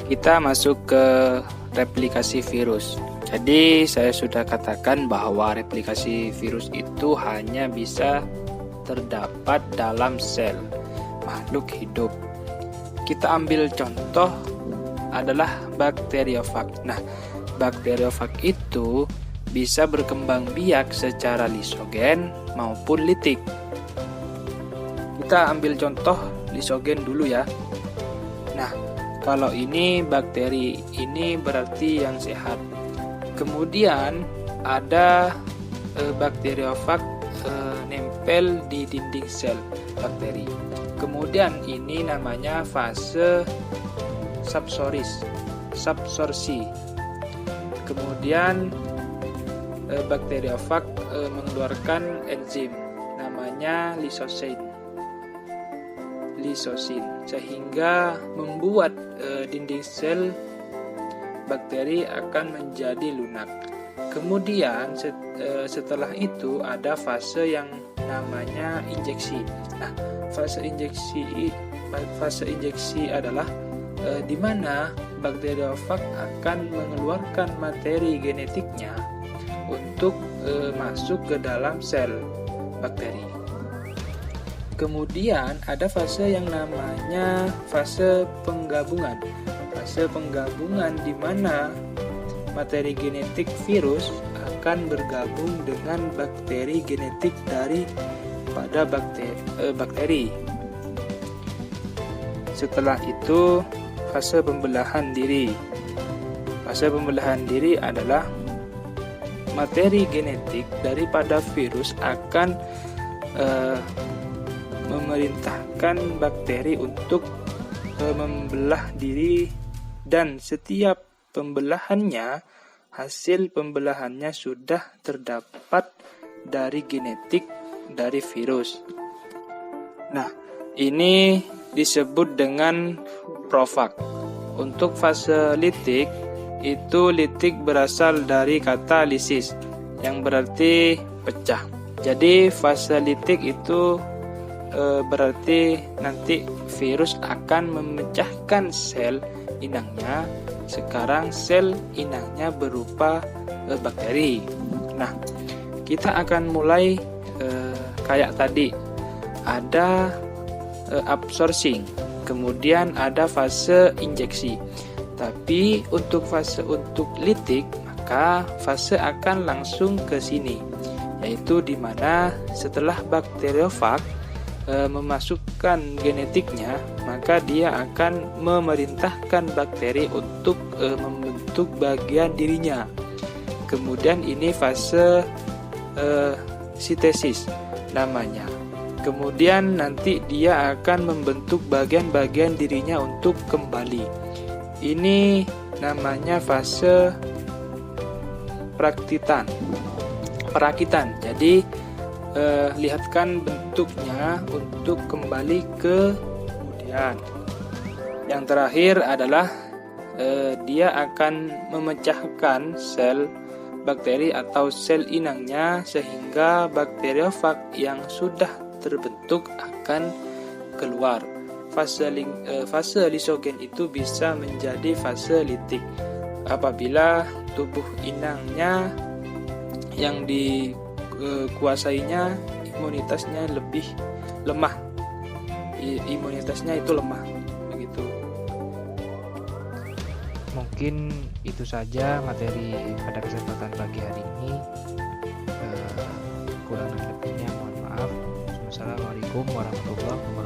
Kita masuk ke replikasi virus. Jadi saya sudah katakan bahwa replikasi virus itu hanya bisa terdapat dalam sel makhluk hidup. Kita ambil contoh adalah bakteriofag. Nah, bakteriofag itu bisa berkembang biak secara lisogen maupun litik. Kita ambil contoh lisogen dulu ya. Nah, kalau ini bakteri, ini berarti yang sehat. Kemudian ada bakteriofag nempel di dinding sel bakteri. Kemudian ini namanya fase subsorsi. Kemudian bakteriofag mengeluarkan enzim namanya lisosin sehingga membuat dinding sel bakteri akan menjadi lunak. Kemudian setelah itu ada fase yang namanya injeksi. Nah, fase injeksi adalah di mana bakteriofag akan mengeluarkan materi genetiknya untuk masuk ke dalam sel bakteri. Kemudian ada fase yang namanya fase penggabungan. Fase penggabungan di mana materi genetik virus akan bergabung dengan bakteri genetik daripada bakteri. Setelah itu fase pembelahan diri. Fase pembelahan diri adalah materi genetik daripada virus akan memerintahkan bakteri untuk membelah diri, dan setiap pembelahannya, hasil pembelahannya sudah terdapat dari genetik dari virus. Nah, ini disebut dengan profag. Untuk fase litik, itu litik berasal dari kata lisis yang berarti pecah. Jadi fase litik itu berarti nanti virus akan memecahkan sel inangnya. Sekarang sel inangnya berupa bakteri. Nah, kita akan mulai kayak tadi. Ada absorbing, kemudian ada fase injeksi. Tapi untuk litik, maka fase akan langsung ke sini, yaitu di mana setelah bakteriofag memasukkan genetiknya, maka dia akan memerintahkan bakteri untuk membentuk bagian dirinya. Kemudian ini fase sintesis namanya. Kemudian nanti dia akan membentuk bagian-bagian dirinya untuk kembali. Ini namanya fase perakitan. Jadi lihatkan bentuknya untuk kembali ke kemudian. Yang terakhir adalah dia akan memecahkan sel bakteri atau sel inangnya sehingga bakteriofag yang sudah terbentuk akan keluar. Fase lisogen itu bisa menjadi fase litik apabila tubuh inangnya yang dikuasainya imunitasnya lebih lemah. Imunitasnya itu lemah, begitu. Mungkin itu saja materi pada kesempatan pagi hari ini. Kurang lebihnya mohon maaf. Wassalamualaikum warahmatullahi wabarakatuh.